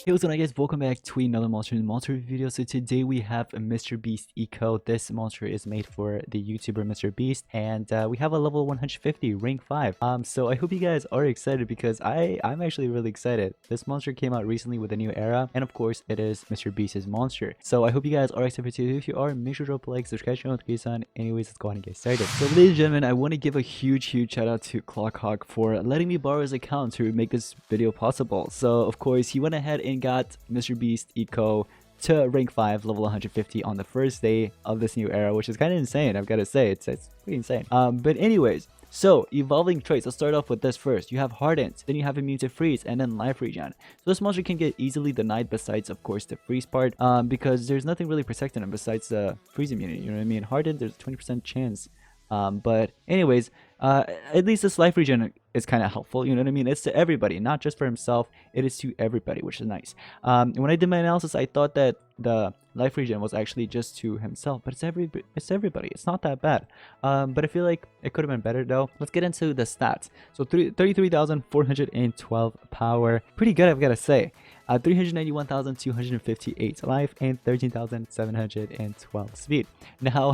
Hey, what's going on, guys? Welcome back to another monster video. So today we have a Mr. Beast eco. This monster is made for the YouTuber Mr. Beast, and we have a level 150 rank 5. So I hope you guys are excited because I'm actually really excited. This monster came out recently with a new era, and of course it is Mr. Beast's monster. So I hope you guys are excited too. If you are, make sure to drop a like, subscribe, channel notification. Anyways, let's go ahead and get started. So ladies and gentlemen, I want to give a huge shout out to Clockhawk for letting me borrow his account to make this video possible. So of course he went ahead and got Mr. Beast eco to rank 5 level 150 on the first day of this new era, which is kind of insane. I've got to say, it's pretty insane. But anyways, so evolving traits, let's start off with this first. You have hardened, then you have immune to freeze, and then life regen. So this monster can get easily denied besides of course the freeze part, because there's nothing really protecting him besides the freeze immunity, you know what I mean? Hardened, there's a 20% chance. But anyways, at least this life regen is kind of helpful, you know what I mean? It's to everybody, not just for himself, it is to everybody, which is nice. When I did my analysis, I thought that the life regen was actually just to himself, but it's everybody. It's not that bad. But I feel like it could have been better though. Let's get into the stats. So 33,412 power, pretty good, I've got to say. 391,258 life and 13,712 speed. Now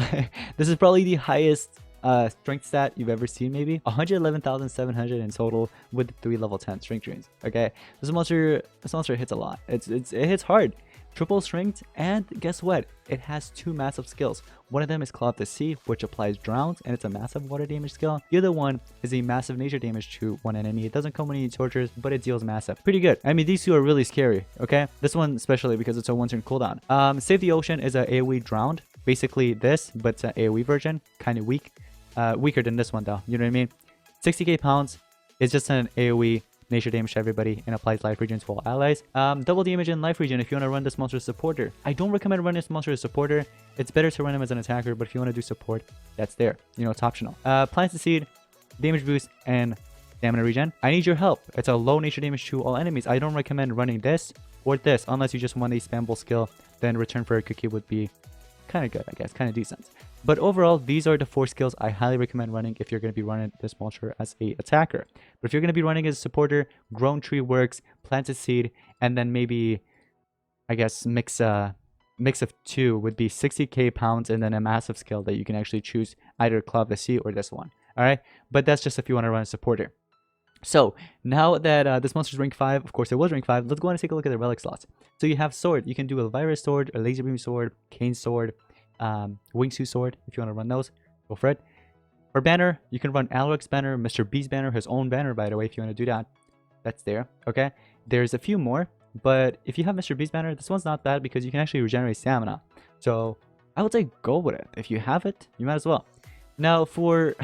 this is probably the highest strength stat you've ever seen, maybe 111,700 in total with 3 level 10 strength drains. Okay, this monster hits a lot. It hits hard. Triple strength, and guess what? It has 2 massive skills. One of them is Claw of the Sea, which applies drowns, and it's a massive water damage skill. The other one is a massive nature damage to one enemy. It doesn't come with any tortures, but it deals massive. Pretty good. I mean, these two are really scary, okay? This one especially because it's a 1-turn cooldown. Save the Ocean is a AoE drowned. Basically this, but it's an AoE version. Kind of weak. Weaker than this one though, you know what I mean? 60k pounds is just an AoE nature damage to everybody and applies life regen to all allies. Double damage and life regen if you want to run this monster as supporter. I don't recommend running this monster as supporter. It's better to run him as an attacker, but if you want to do support, that's there. You know, it's optional. Plants the seed, damage boost, and stamina regen. I need your help. It's a low nature damage to all enemies. I don't recommend running this or this unless you just want a spammable skill. Then return for a cookie would be kind of good, I guess, kind of decent. But overall, these are the 4 skills I highly recommend running if you're going to be running this monster as a attacker. But if you're going to be running as a supporter, Grown Tree works, Plant a Seed, and then maybe, I guess, mix of 2 would be 60k pounds and then a massive skill that you can actually choose either Claw of the Sea or this one. Alright, but that's just if you want to run a supporter. So now that this monster's rank 5, of course it was rank 5, let's go and take a look at the relic slots. So you have sword. You can do a virus sword, a laser beam sword, cane sword, wingsuit sword if you want to run those, go for it. For banner, you can run Alric's banner, Mr. B's banner, his own banner by the way, if you want to do that. That's there, okay? There's a few more, but if you have Mr. B's banner, this one's not bad because you can actually regenerate stamina. So I would say go with it. If you have it, you might as well. Now for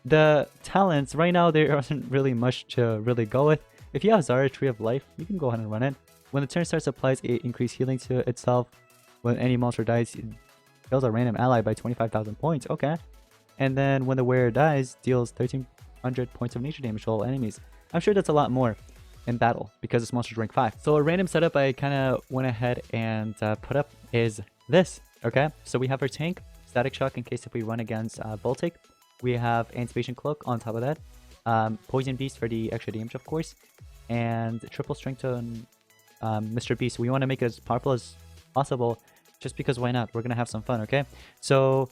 the talents, right now there isn't really much to really go with. If you have Zara Tree of Life, you can go ahead and run it. When the turn starts, applies increased healing to itself. When any monster dies, it kills a random ally by 25,000 points. Okay. And then when the wearer dies, deals 1,300 points of nature damage to all enemies. I'm sure that's a lot more in battle because this monster's rank 5. So a random setup I kind of went ahead and put up is this. Okay. So we have our tank, Static Shock in case if we run against Baltic. We have Anticipation Cloak on top of that. Poison Beast for the extra damage, of course. And triple strength on Mr. Beast. We want to make it as powerful as possible just because why not? We're going to have some fun, okay? So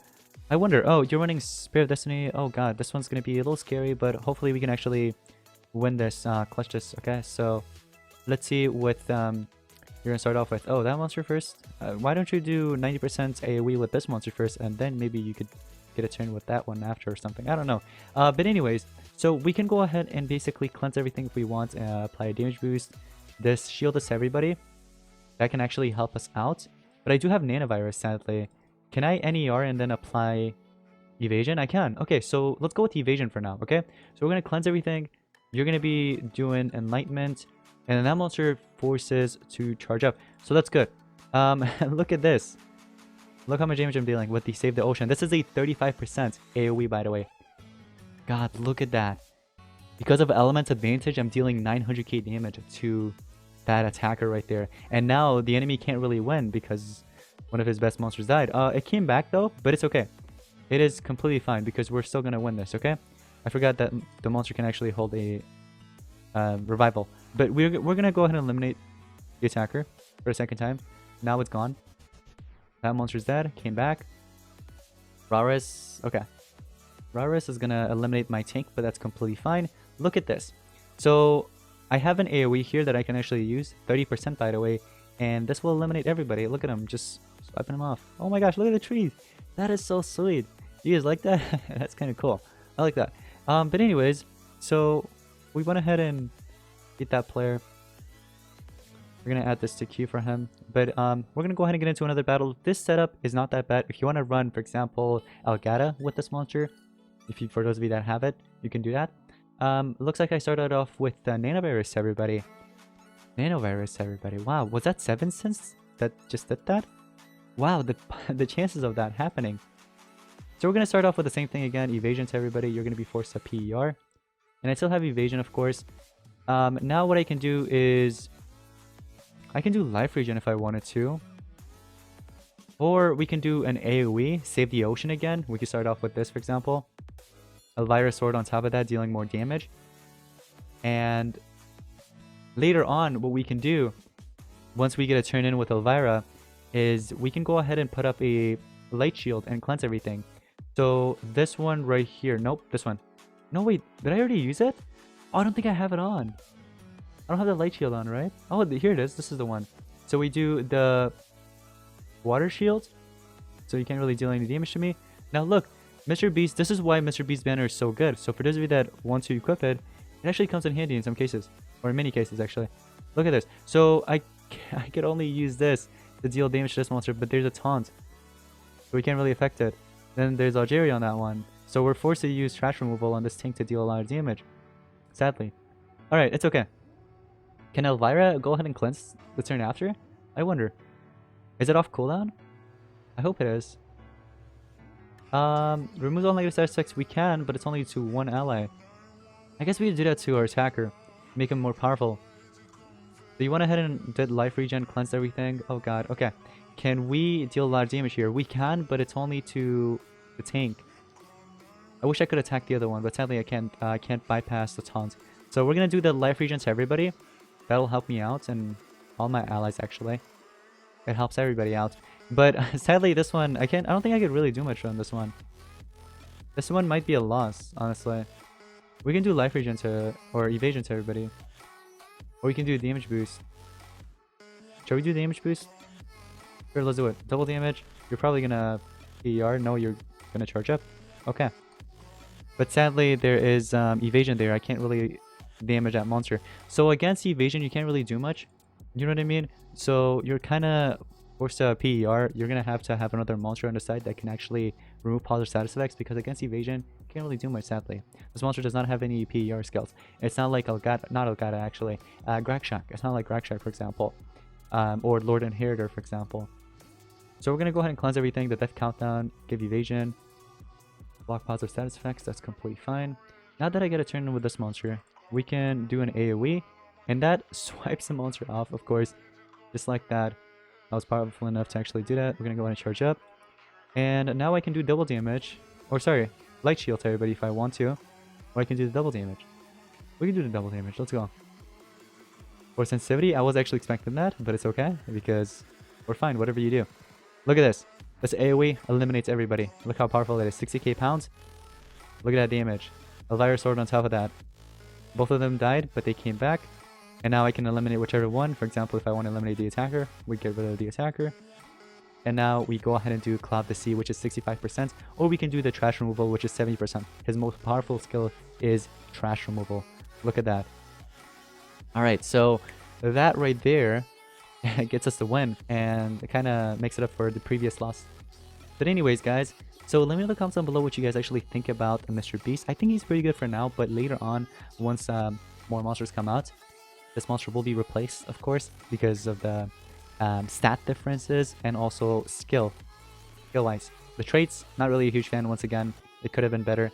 I wonder, oh, you're running Spirit of Destiny. Oh god, this one's going to be a little scary, but hopefully we can actually win this, clutch this, okay? So let's see what you're going to start off with. Oh, that monster first? Why don't you do 90% AoE with this monster first, and then maybe you could get a turn with that one after or something. I don't know. But anyways, so we can go ahead and basically cleanse everything if we want. Apply a damage boost. This shield is everybody. That can actually help us out. But I do have nanovirus, sadly. Can I NER and then apply evasion? I can. Okay, so let's go with evasion for now, okay? So we're going to cleanse everything. You're going to be doing enlightenment. And then that monster forces to charge up. So that's good. Look at this. Look how much damage I'm dealing with the Save the Ocean. This is a 35% AoE, by the way. God, look at that. Because of Element's advantage, I'm dealing 900k damage to that attacker right there. And now the enemy can't really win because one of his best monsters died. It came back though, but it's okay. It is completely fine because we're still going to win this, okay? I forgot that the monster can actually hold a revival. But we're going to go ahead and eliminate the attacker for a second time. Now it's gone. That monster's dead. Came back. Raris. Okay. Raris is gonna eliminate my tank, but that's completely fine. Look at this. So I have an AoE here that I can actually use. 30% by the way. And this will eliminate everybody. Look at him. Just swiping him off. Oh my gosh, look at the trees. That is so sweet. You guys like that? That's kind of cool. I like that. But anyways, so we went ahead and beat that player. We're going to add this to queue for him. But we're going to go ahead and get into another battle. This setup is not that bad. If you want to run, for example, Elgato with this monster, for those of you that have it, you can do that. Looks like I started off with Nanovirus, everybody. Nanovirus, everybody. Wow, was that 7 cents that just did that? Wow, the chances of that happening. So we're going to start off with the same thing again. Evasion to everybody. You're going to be forced to PER. And I still have evasion, of course. Now what I can do is I can do life regen if I wanted to. Or we can do an AoE, save the ocean again. We can start off with this, for example. Elvira sword on top of that, dealing more damage. And later on, what we can do, once we get a turn in with Elvira, is we can go ahead and put up a light shield and cleanse everything. So this one right here. Nope, this one. No, wait, did I already use it? Oh, I don't think I have it on. I don't have the light shield on, right? Oh, here it is. This is the one. So we do the water shield. So you can't really deal any damage to me. Now look, Mr. Beast, this is why Mr. Beast banner is so good. So for those of you that want to equip it, it actually comes in handy in some cases. Or in many cases, actually. Look at this. So I could only use this to deal damage to this monster, but there's a taunt. So we can't really affect it. Then there's Algeria on that one. So we're forced to use trash removal on this tank to deal a lot of damage. Sadly. Alright, it's okay. Can Elvira go ahead and cleanse the turn after? I wonder. Is it off cooldown? I hope it is. Remove all negative side effects we can, but it's only to one ally. I guess we could do that to our attacker. Make him more powerful. So you went ahead and did life regen, cleansed everything. Oh god, okay. Can we deal a lot of damage here? We can, but it's only to the tank. I wish I could attack the other one, but sadly I can't bypass the taunt. So we're gonna do the life regen to everybody. That'll help me out and all my allies actually. It helps everybody out. But sadly this one I don't think I could really do much on this one. This one might be a loss, honestly. We can do life regen to or evasion to everybody. Or we can do damage boost. Shall we do damage boost? Here, let's do it. Double damage. You're probably gonna PER. No, you're gonna charge up. Okay. But sadly, there is evasion there. I can't really damage that monster. So against evasion, you can't really do much. You know what I mean? So you're kind of forced to PER. You're gonna have to have another monster on the side that can actually remove positive status effects, because against evasion, you can't really do much, sadly. This monster does not have any PER skills. It's not like Elgato actually. Grakshak. It's not like Grakshak, for example. Or Lord Inheritor, for example. So we're gonna go ahead and cleanse everything. The death countdown, give evasion, block positive status effects. That's completely fine. Now that I get a turn in with this monster, we can do an AoE, and that swipes the monster off, of course, just like that. I was powerful enough to actually do that. We're gonna go ahead and charge up, and now I can do double damage, or sorry, light shield to everybody if I want to, or I can do the double damage. We can do the double damage. Let's go. For sensitivity, I was actually expecting that, but it's okay because we're fine. Whatever you do. Look at this. This AoE eliminates everybody. Look how powerful it is. 60k pounds. Look at that damage. Elvira sword on top of that. Both of them died, but they came back. And now I can eliminate whichever one. For example, if I want to eliminate the attacker, we get rid of the attacker. And now we go ahead and do Cloud the Sea, which is 65%. Or we can do the trash removal, which is 70%. His most powerful skill is trash removal. Look at that. Alright, so that right there gets us the win, and it kind of makes it up for the previous loss. But anyways, guys, so let me know in the comments down below what you guys actually think about Mr. Beast. I think he's pretty good for now, but later on, once more monsters come out, this monster will be replaced, of course, because of the stat differences and also skill-wise. The traits, not really a huge fan. Once again, it could have been better,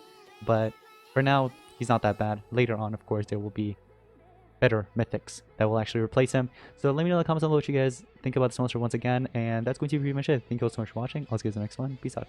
but for now, he's not that bad. Later on, of course, there will be better mythics that will actually replace him. So let me know in the comments below what you guys think about this monster once again, and that's going to be pretty much it. Thank you all so much for watching. I'll see you guys in the next one. Peace out.